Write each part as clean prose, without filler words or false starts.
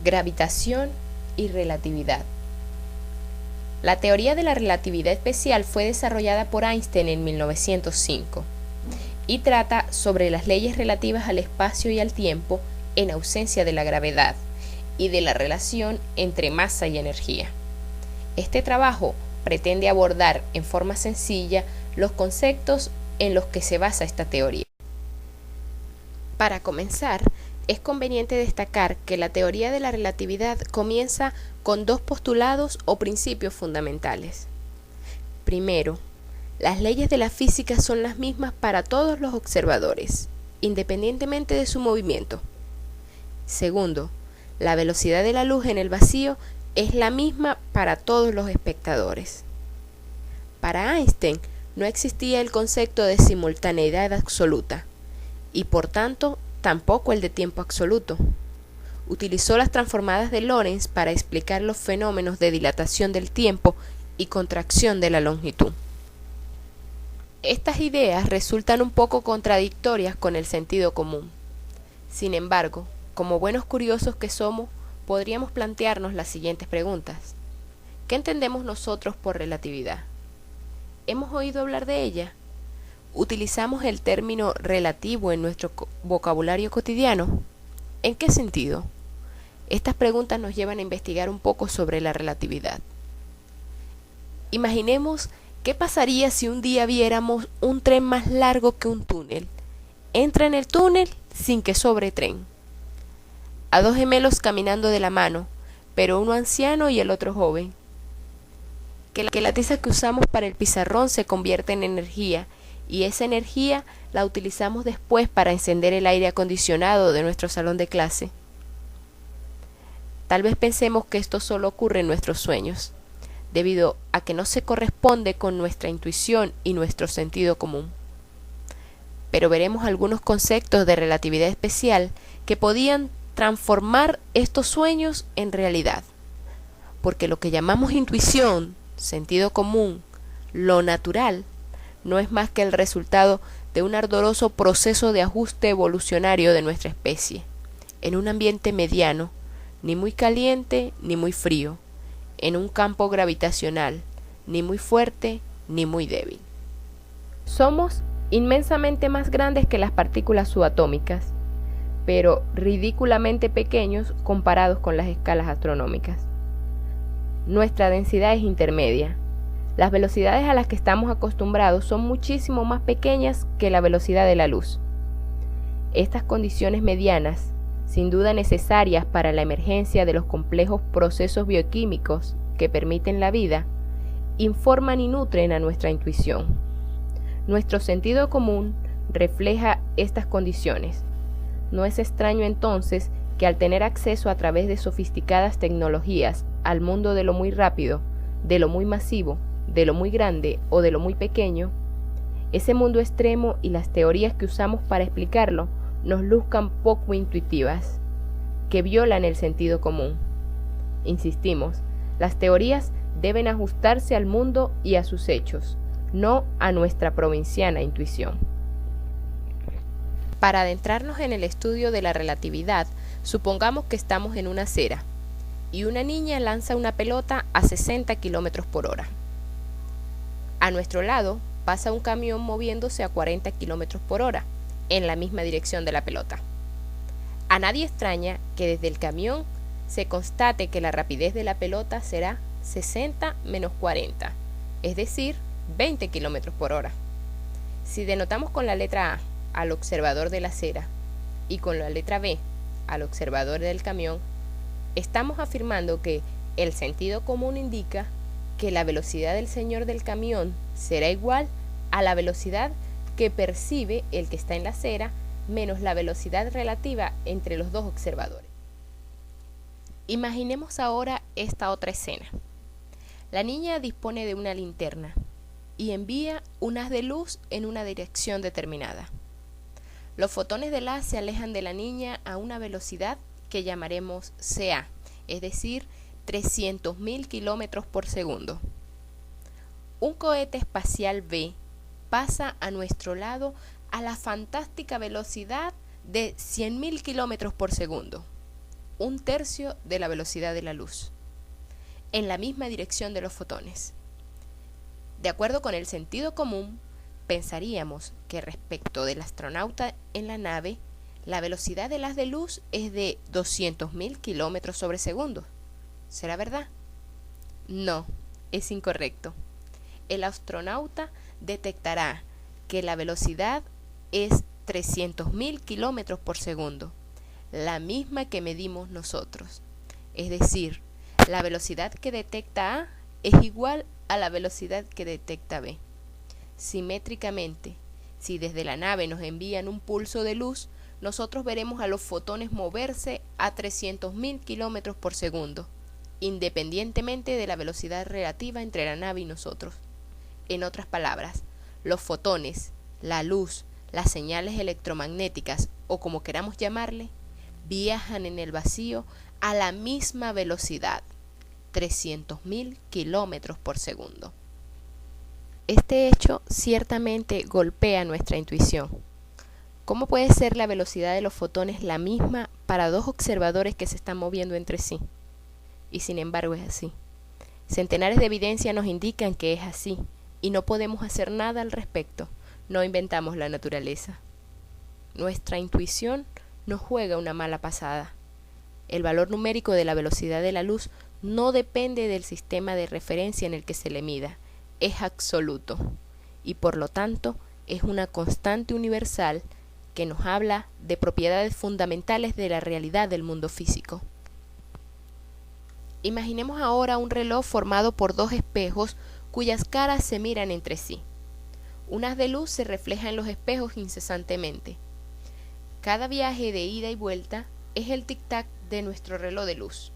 Gravitación y relatividad. La teoría de la relatividad especial fue desarrollada por Einstein en 1905 y trata sobre las leyes relativas al espacio y al tiempo en ausencia de la gravedad y de la relación entre masa y energía. Este trabajo pretende abordar en forma sencilla los conceptos en los que se basa esta teoría. Para comenzar, es conveniente destacar que la teoría de la relatividad comienza con dos postulados o principios fundamentales. Primero, las leyes de la física son las mismas para todos los observadores, independientemente de su movimiento. Segundo, la velocidad de la luz en el vacío es la misma para todos los espectadores. Para Einstein no existía el concepto de simultaneidad absoluta y por tanto tampoco el de tiempo absoluto. Utilizó las transformadas de Lorentz para explicar los fenómenos de dilatación del tiempo y contracción de la longitud. Estas ideas resultan un poco contradictorias con el sentido común. Sin embargo, como buenos curiosos que somos, podríamos plantearnos las siguientes preguntas. ¿Qué entendemos nosotros por relatividad? ¿Hemos oído hablar de ella? ¿Utilizamos el término relativo en nuestro vocabulario cotidiano? ¿En qué sentido? Estas preguntas nos llevan a investigar un poco sobre la relatividad. Imaginemos qué pasaría si un día viéramos un tren más largo que un túnel. Entra en el túnel sin que sobre tren. A dos gemelos caminando de la mano, pero uno anciano y el otro joven. Que la tiza que usamos para el pizarrón se convierte en energía y esa energía la utilizamos después para encender el aire acondicionado de nuestro salón de clase. Tal vez pensemos que esto solo ocurre en nuestros sueños, debido a que no se corresponde con nuestra intuición y nuestro sentido común. Pero veremos algunos conceptos de relatividad especial que podían transformar estos sueños en realidad, porque lo que llamamos intuición, sentido común, lo natural, no es más que el resultado de un ardoroso proceso de ajuste evolucionario de nuestra especie, en un ambiente mediano, ni muy caliente ni muy frío, en un campo gravitacional, ni muy fuerte ni muy débil. Somos inmensamente más grandes que las partículas subatómicas, pero ridículamente pequeños comparados con las escalas astronómicas. Nuestra densidad es intermedia. Las velocidades a las que estamos acostumbrados son muchísimo más pequeñas que la velocidad de la luz. Estas condiciones medianas, sin duda necesarias para la emergencia de los complejos procesos bioquímicos que permiten la vida, informan y nutren a nuestra intuición. Nuestro sentido común refleja estas condiciones. No es extraño entonces que al tener acceso a través de sofisticadas tecnologías al mundo de lo muy rápido, de lo muy masivo, de lo muy grande o de lo muy pequeño, ese mundo extremo y las teorías que usamos para explicarlo nos luzcan poco intuitivas, que violan el sentido común. Insistimos, las teorías deben ajustarse al mundo y a sus hechos, no a nuestra provinciana intuición. Para adentrarnos en el estudio de la relatividad, supongamos que estamos en una acera y una niña lanza una pelota a 60 km por hora. A nuestro lado pasa un camión moviéndose a 40 km por hora, en la misma dirección de la pelota. A nadie extraña que desde el camión se constate que la rapidez de la pelota será 60 menos 40, es decir, 20 km por hora. Si denotamos con la letra A al observador de la acera y con la letra B al observador del camión, estamos afirmando que el sentido común indica que la velocidad del señor del camión será igual a la velocidad que percibe el que está en la acera menos la velocidad relativa entre los dos observadores. Imaginemos ahora esta otra escena. La niña dispone de una linterna y envía un haz de luz en una dirección determinada. Los fotones del haz se alejan de la niña a una velocidad que llamaremos ca, es decir, 300.000 km por segundo. Un cohete espacial B pasa a nuestro lado a la fantástica velocidad de 100.000 km por segundo. 1/3 de la velocidad de la luz, en la misma dirección de los fotones. De acuerdo con el sentido común, pensaríamos que respecto del astronauta en la nave, la velocidad del haz de luz es de 200.000 kilómetros sobre segundo. ¿Será verdad? No, es incorrecto. El astronauta detectará que la velocidad es 300.000 kilómetros por segundo, la misma que medimos nosotros. Es decir, la velocidad que detecta A es igual a la velocidad que detecta B. Simétricamente, si desde la nave nos envían un pulso de luz, nosotros veremos a los fotones moverse a 300.000 kilómetros por segundo, independientemente de la velocidad relativa entre la nave y nosotros. En otras palabras, los fotones, la luz, las señales electromagnéticas o como queramos llamarle, viajan en el vacío a la misma velocidad, 300.000 kilómetros por segundo. Este hecho ciertamente golpea nuestra intuición. ¿Cómo puede ser la velocidad de los fotones la misma para dos observadores que se están moviendo entre sí? Y sin embargo es así. Centenares de evidencias nos indican que es así, y no podemos hacer nada al respecto. No inventamos la naturaleza. Nuestra intuición nos juega una mala pasada. El valor numérico de la velocidad de la luz no depende del sistema de referencia en el que se le mida, es absoluto, y por lo tanto es una constante universal que nos habla de propiedades fundamentales de la realidad del mundo físico. Imaginemos ahora un reloj formado por dos espejos cuyas caras se miran entre sí. Un haz de luz se refleja en los espejos incesantemente. Cada viaje de ida y vuelta es el tic-tac de nuestro reloj de luz.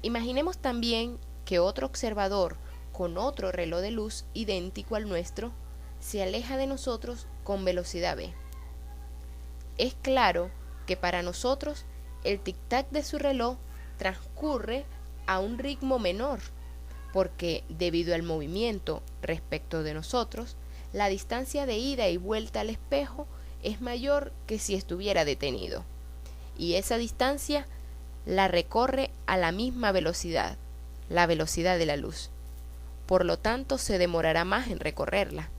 Imaginemos también que otro observador con otro reloj de luz idéntico al nuestro se aleja de nosotros con velocidad v. Es claro que para nosotros el tic-tac de su reloj transcurre a un ritmo menor, porque debido al movimiento respecto de nosotros, la distancia de ida y vuelta al espejo es mayor que si estuviera detenido, y esa distancia la recorre a la misma velocidad, la velocidad de la luz. Por lo tanto, se demorará más en recorrerla.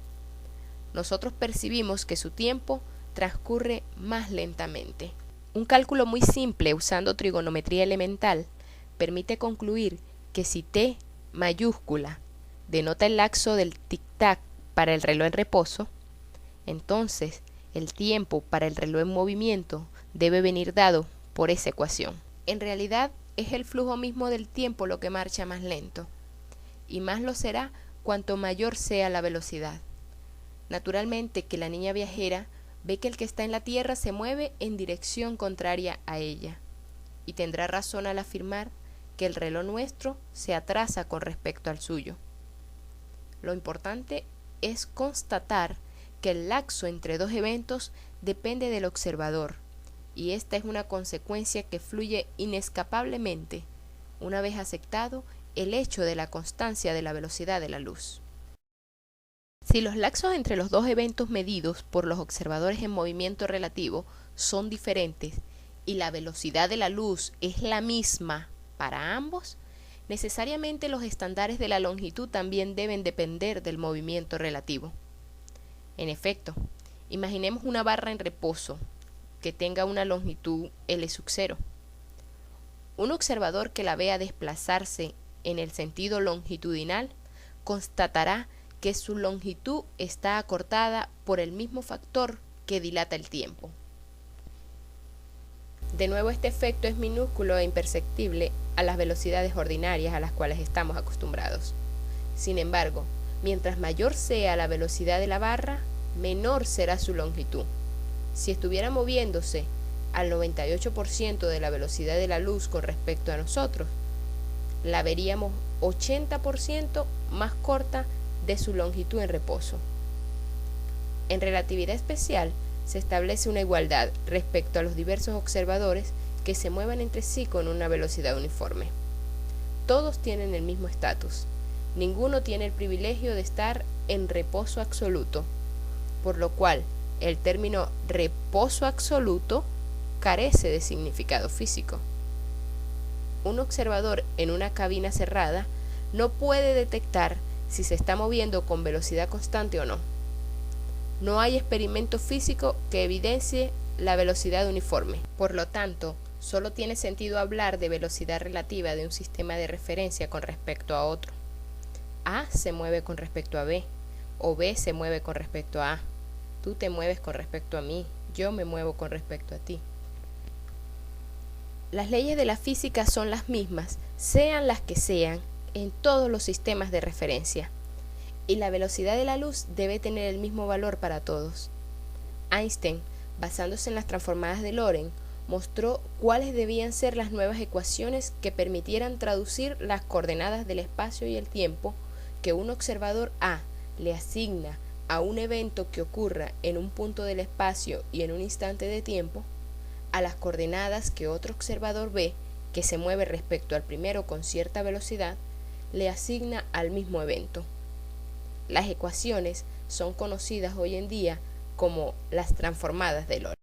Nosotros percibimos que su tiempo transcurre más lentamente. Un cálculo muy simple usando trigonometría elemental permite concluir que si t mayúscula denota el lapso del tic-tac para el reloj en reposo, entonces el tiempo para el reloj en movimiento debe venir dado por esa ecuación. En realidad es el flujo mismo del tiempo lo que marcha más lento, y más lo será cuanto mayor sea la velocidad. Naturalmente que la niña viajera ve que el que está en la Tierra se mueve en dirección contraria a ella, y tendrá razón al afirmar que el reloj nuestro se atrasa con respecto al suyo. Lo importante es constatar que el lapso entre dos eventos depende del observador, y esta es una consecuencia que fluye inescapablemente una vez aceptado el hecho de la constancia de la velocidad de la luz. Si los lapsos entre los dos eventos medidos por los observadores en movimiento relativo son diferentes y la velocidad de la luz es la misma para ambos, necesariamente los estándares de la longitud también deben depender del movimiento relativo. En efecto, imaginemos una barra en reposo que tenga una longitud L sub 0. Un observador que la vea desplazarse en el sentido longitudinal constatará que su longitud está acortada por el mismo factor que dilata el tiempo. De nuevo, este efecto es minúsculo e imperceptible a las velocidades ordinarias a las cuales estamos acostumbrados. Sin embargo, mientras mayor sea la velocidad de la barra, menor será su longitud. Si estuviera moviéndose al 98% de la velocidad de la luz con respecto a nosotros, la veríamos 80% más corta de su longitud en reposo. En relatividad especial se establece una igualdad respecto a los diversos observadores que se muevan entre sí con una velocidad uniforme. Todos tienen el mismo estatus. Ninguno tiene el privilegio de estar en reposo absoluto, por lo cual el término reposo absoluto carece de significado físico. Un observador en una cabina cerrada no puede detectar si se está moviendo con velocidad constante o no. No hay experimento físico que evidencie la velocidad uniforme. Por lo tanto, solo tiene sentido hablar de velocidad relativa de un sistema de referencia con respecto a otro. A se mueve con respecto a B, o B se mueve con respecto a A. Tú te mueves con respecto a mí, yo me muevo con respecto a ti. Las leyes de la física son las mismas, sean las que sean, en todos los sistemas de referencia. Y la velocidad de la luz debe tener el mismo valor para todos. Einstein, basándose en las transformadas de Lorentz, mostró cuáles debían ser las nuevas ecuaciones que permitieran traducir las coordenadas del espacio y el tiempo que un observador A le asigna a un evento que ocurra en un punto del espacio y en un instante de tiempo, a las coordenadas que otro observador B, que se mueve respecto al primero con cierta velocidad, le asigna al mismo evento. Las ecuaciones son conocidas hoy en día como las transformadas de Lorentz.